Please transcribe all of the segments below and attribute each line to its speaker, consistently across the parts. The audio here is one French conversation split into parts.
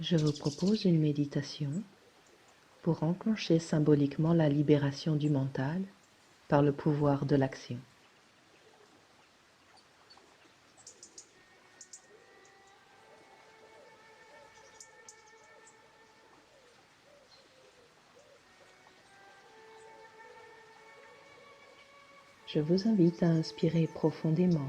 Speaker 1: Je vous propose une méditation pour enclencher symboliquement la libération du mental par le pouvoir de l'action. Je vous invite à inspirer profondément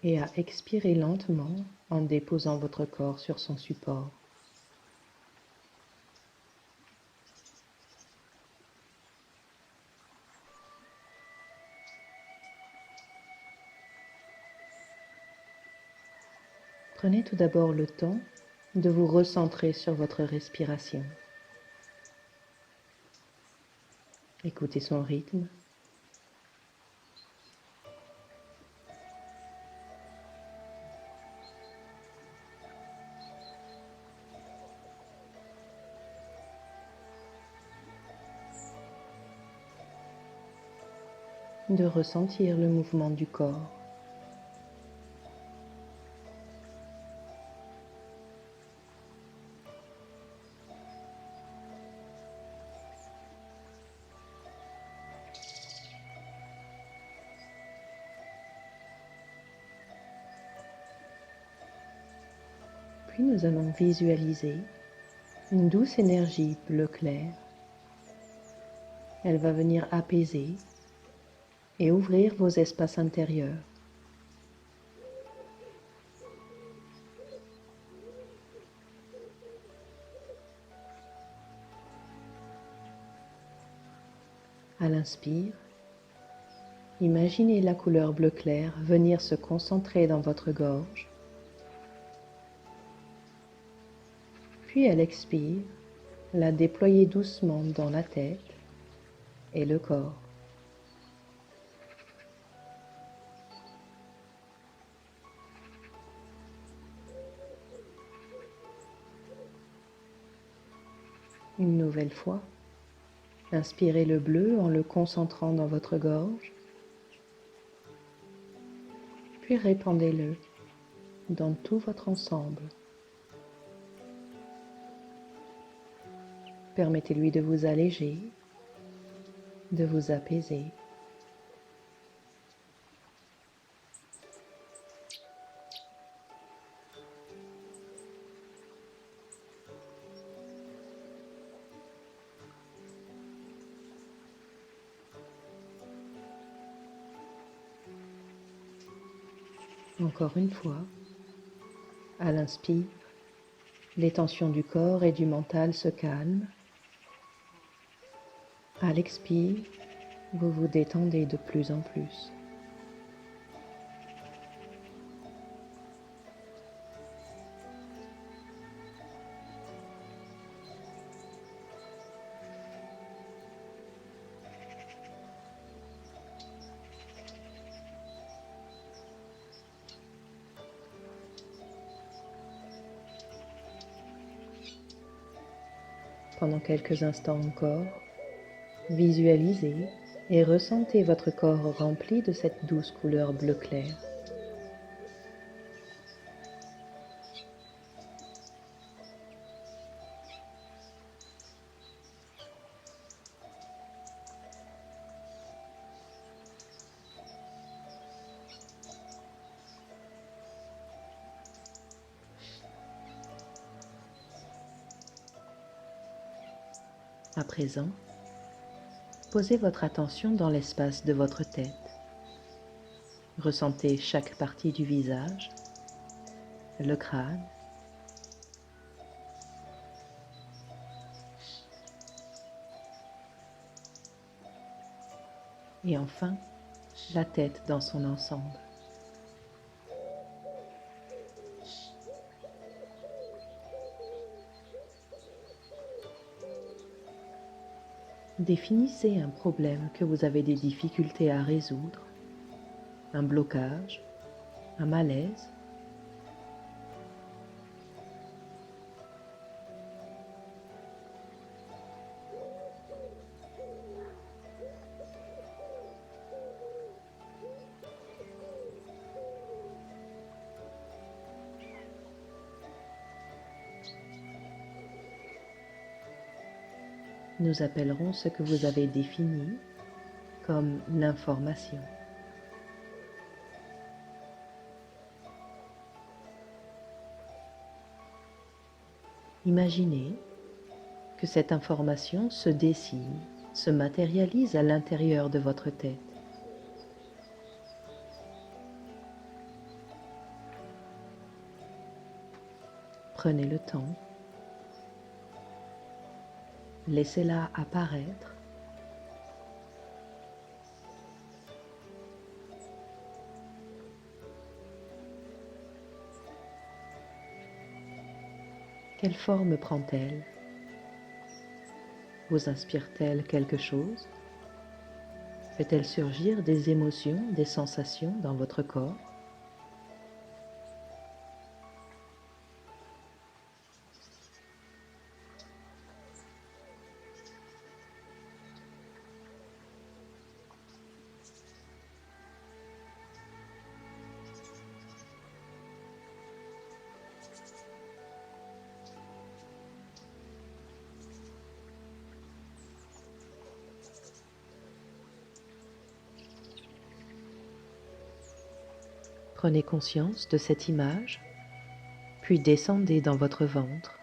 Speaker 1: et à expirer lentement en déposant votre corps sur son support. Prenez tout d'abord le temps de vous recentrer sur votre respiration. Écoutez son rythme. De ressentir le mouvement du corps. Puis nous allons visualiser une douce énergie bleu clair. Elle va venir apaiser et ouvrir vos espaces intérieurs. À l'inspire, imaginez la couleur bleu clair venir se concentrer dans votre gorge. Puis à l'expire, la déployer doucement dans la tête et le corps. Une nouvelle fois, inspirez le bleu en le concentrant dans votre gorge, puis répandez-le dans tout votre ensemble. Permettez-lui de vous alléger, de vous apaiser. Encore une fois, à l'inspire, les tensions du corps et du mental se calment. À l'expire, vous vous détendez de plus en plus. Pendant quelques instants encore, visualisez et ressentez votre corps rempli de cette douce couleur bleu clair. À présent, posez votre attention dans l'espace de votre tête. Ressentez chaque partie du visage, le crâne, et enfin la tête dans son ensemble. Définissez un problème que vous avez des difficultés à résoudre, un blocage, un malaise. nous appellerons ce que vous avez défini comme l'information. Imaginez que cette information se dessine, se matérialise à l'intérieur de votre tête. Prenez le temps, laissez-la apparaître. Quelle forme prend-elle? Vous inspire-t-elle quelque chose? Fait-elle surgir des émotions, des sensations dans votre corps? Prenez conscience de cette image, puis descendez dans votre ventre.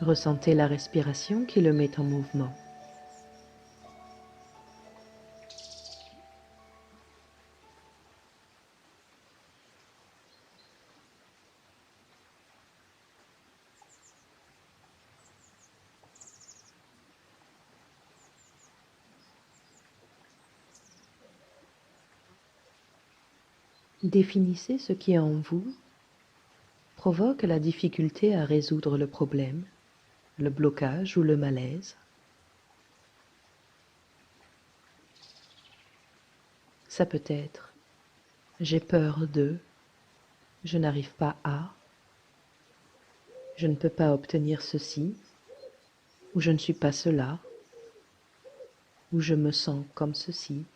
Speaker 1: Ressentez la respiration qui le met en mouvement. Définissez ce qui en vous provoque la difficulté à résoudre le problème, le blocage ou le malaise. Ça peut être « j'ai peur de »,« je n'arrive pas à »,« je ne peux pas obtenir ceci » ou « je ne suis pas cela » ou « je me sens comme ceci ».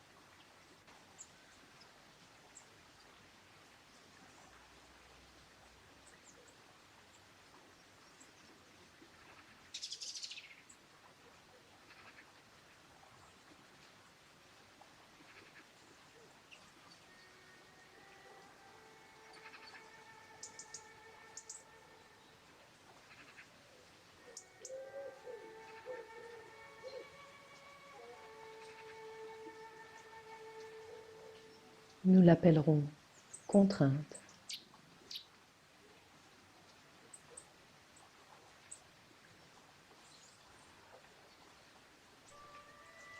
Speaker 1: Nous l'appellerons contrainte.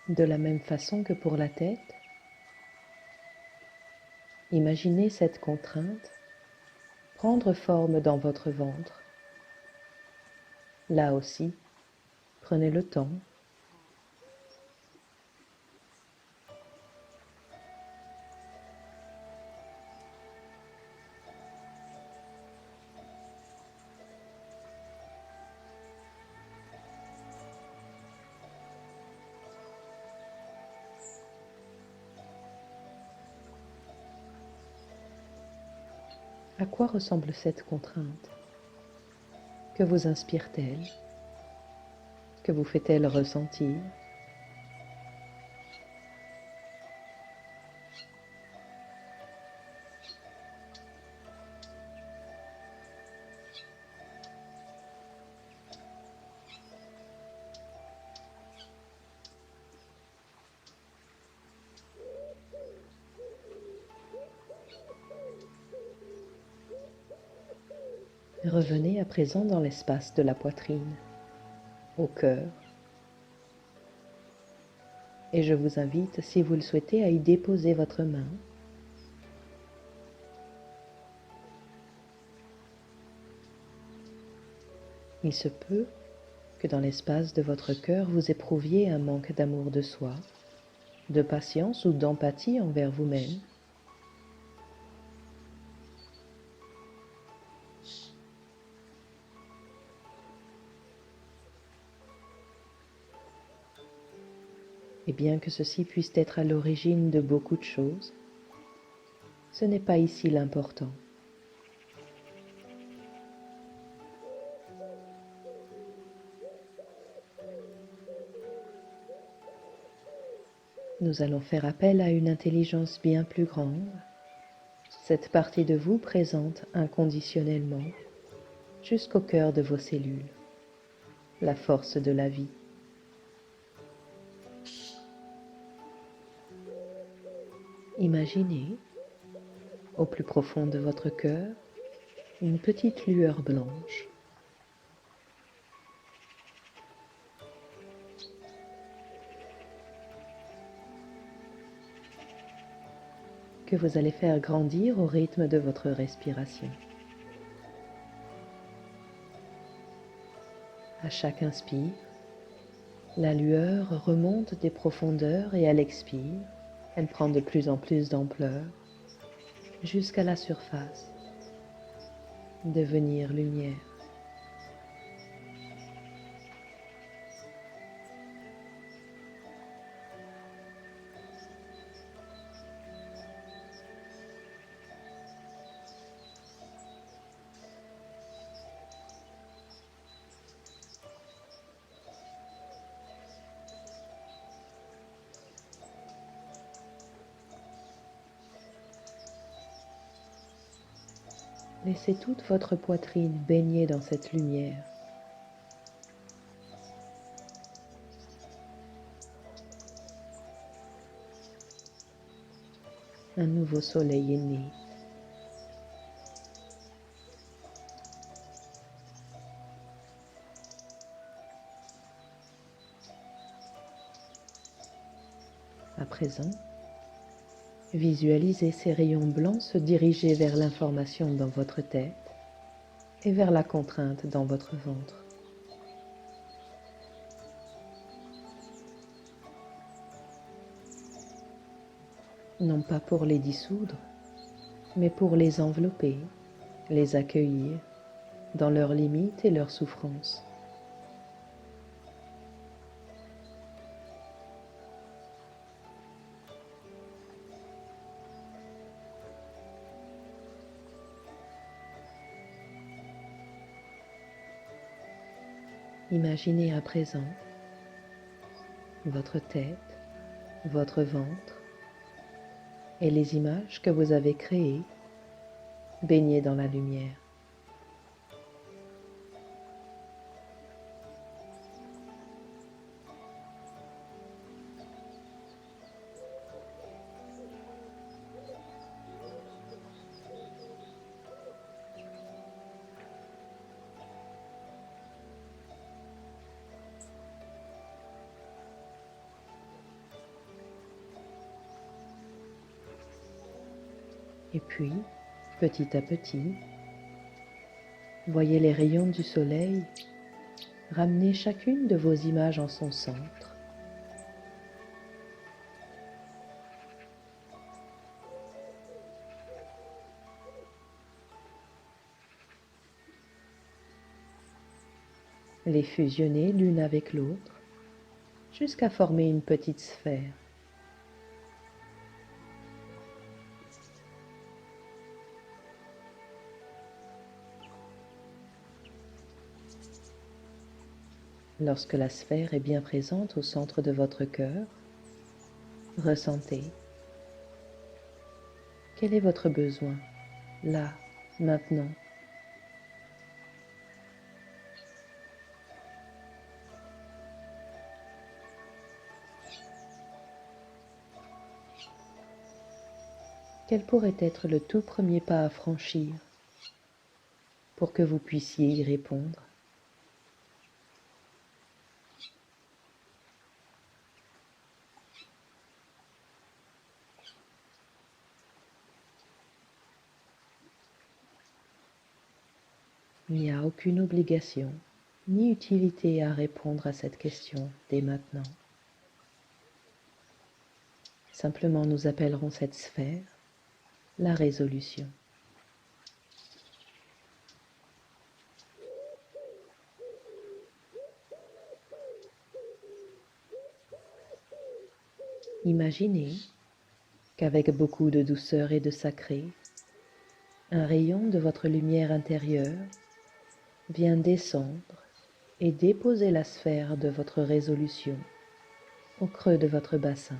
Speaker 1: De la même façon que pour la tête, imaginez cette contrainte prendre forme dans votre ventre. Là aussi, prenez le temps. À quoi ressemble cette contrainte? Que vous inspire-t-elle? Que vous fait-elle ressentir? Revenez à présent dans l'espace de la poitrine, au cœur. Et je vous invite, si vous le souhaitez, à y déposer votre main. Il se peut que dans l'espace de votre cœur, vous éprouviez un manque d'amour de soi, de patience ou d'empathie envers vous-même. Et bien que ceci puisse être à l'origine de beaucoup de choses, ce n'est pas ici l'important. Nous allons faire appel à une intelligence bien plus grande, cette partie de vous présente inconditionnellement jusqu'au cœur de vos cellules, la force de la vie. Imaginez, au plus profond de votre cœur, une petite lueur blanche. Que vous allez faire grandir au rythme de votre respiration. À chaque inspire, la lueur remonte des profondeurs et à l'expire, elle prend de plus en plus d'ampleur jusqu'à la surface, devenir lumière. Laissez toute votre poitrine baigner dans cette lumière. Un nouveau soleil est né. À présent, visualisez ces rayons blancs se diriger vers l'information dans votre tête et vers la contrainte dans votre ventre. Non pas pour les dissoudre, mais pour les envelopper, les accueillir dans leurs limites et leurs souffrances. Imaginez à présent votre tête, votre ventre et les images que vous avez créées baignées dans la lumière. Et puis, petit à petit, voyez les rayons du soleil ramener chacune de vos images en son centre. Les fusionner l'une avec l'autre jusqu'à former une petite sphère. Lorsque la sphère est bien présente au centre de votre cœur, ressentez. Quel est votre besoin, là, maintenant? Quel pourrait être le tout premier pas à franchir pour que vous puissiez y répondre? Il n'y a aucune obligation ni utilité à répondre à cette question dès maintenant. Simplement, nous appellerons cette sphère la résolution. Imaginez qu'avec beaucoup de douceur et de sacré, un rayon de votre lumière intérieure vient descendre et déposer la sphère de votre résolution au creux de votre bassin.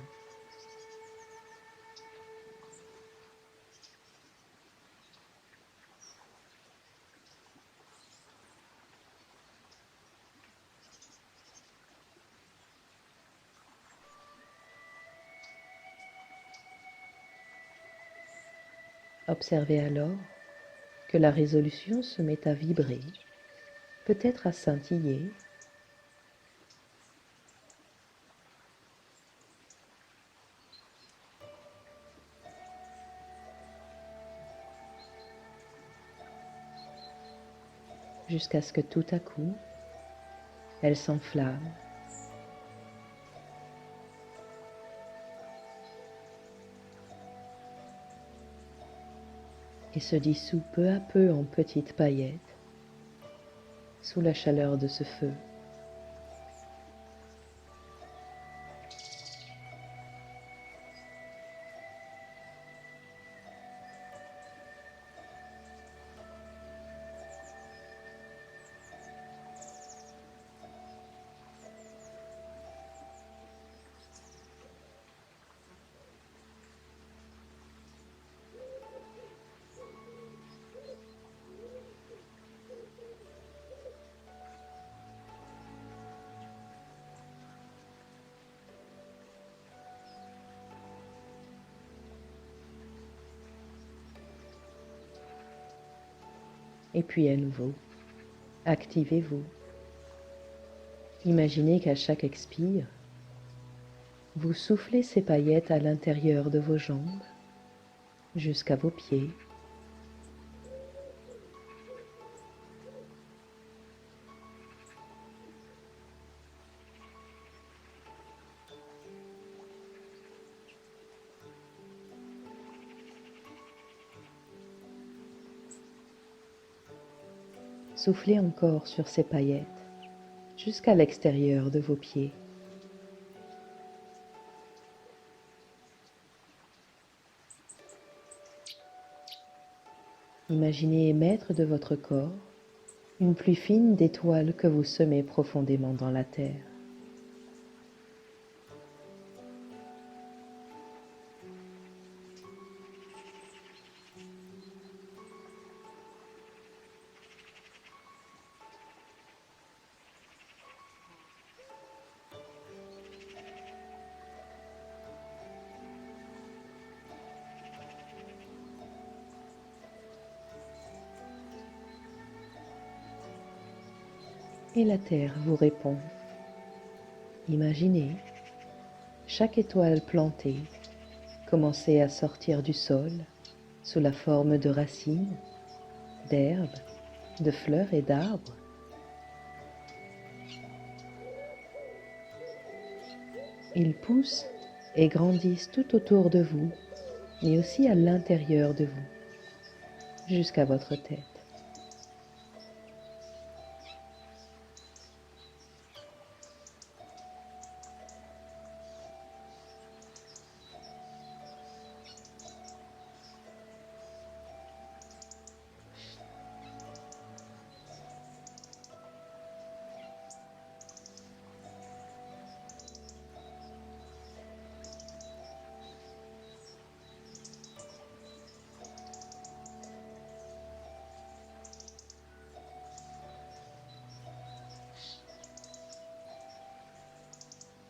Speaker 1: Observez alors que la résolution se met à vibrer, peut-être à scintiller, jusqu'à ce que tout à coup, elle s'enflamme et se dissout peu à peu en petites paillettes sous la chaleur de ce feu. Et puis à nouveau, activez-vous. Imaginez qu'à chaque expire, vous soufflez ces paillettes à l'intérieur de vos jambes, jusqu'à vos pieds. Soufflez encore sur ces paillettes jusqu'à l'extérieur de vos pieds. Imaginez émettre de votre corps une pluie fine d'étoiles que vous semez profondément dans la terre. Et la terre vous répond. Imaginez chaque étoile plantée commencer à sortir du sol sous la forme de racines, d'herbes, de fleurs et d'arbres. Ils poussent et grandissent tout autour de vous, mais aussi à l'intérieur de vous, jusqu'à votre tête.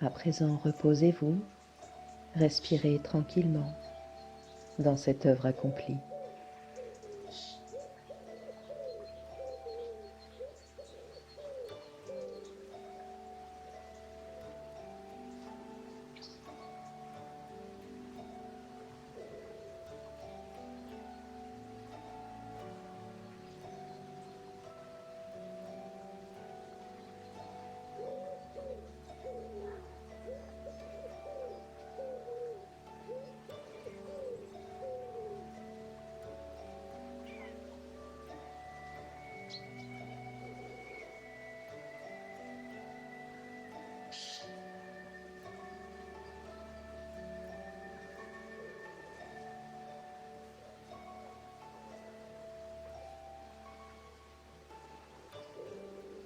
Speaker 1: À présent, reposez-vous, respirez tranquillement dans cette œuvre accomplie.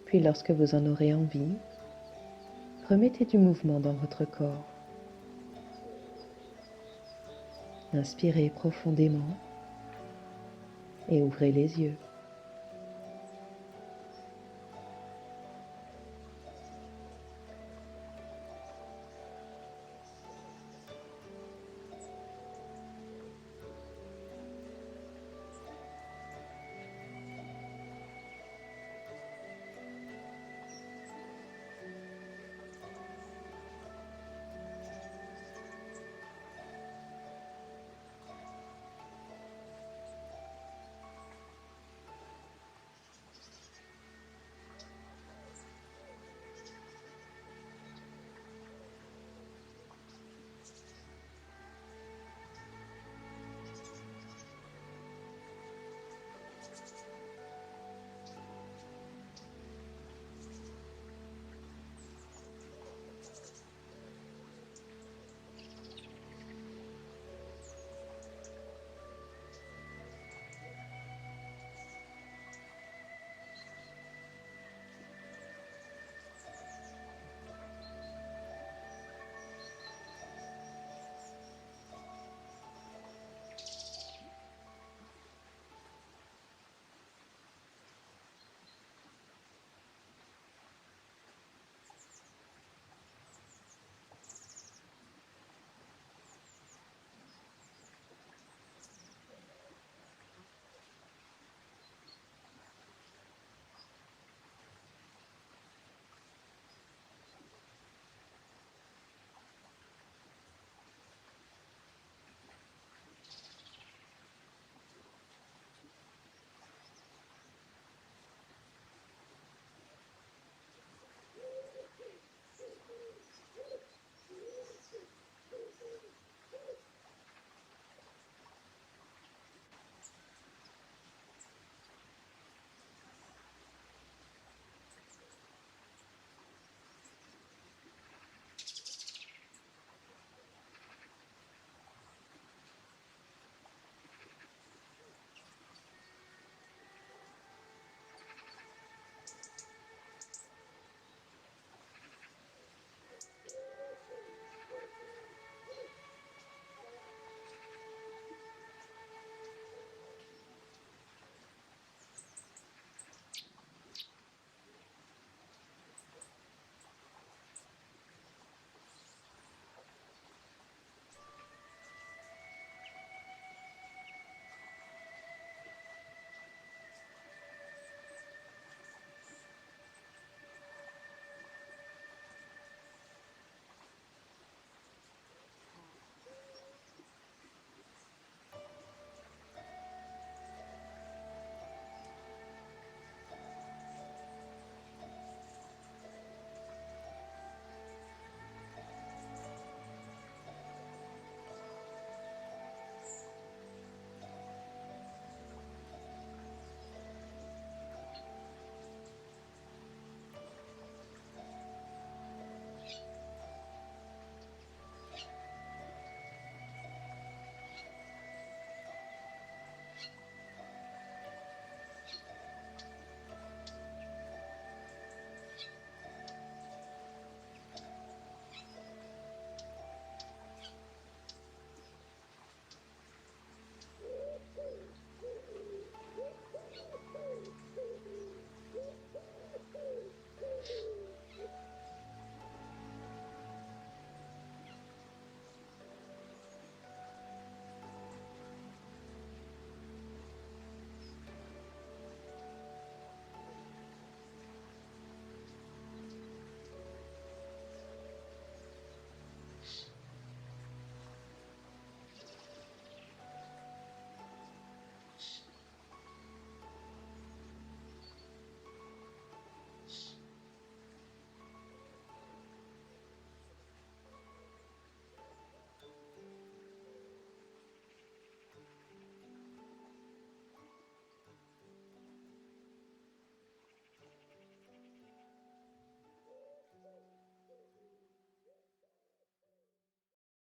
Speaker 1: Puis lorsque vous en aurez envie, remettez du mouvement dans votre corps. Inspirez profondément et ouvrez les yeux.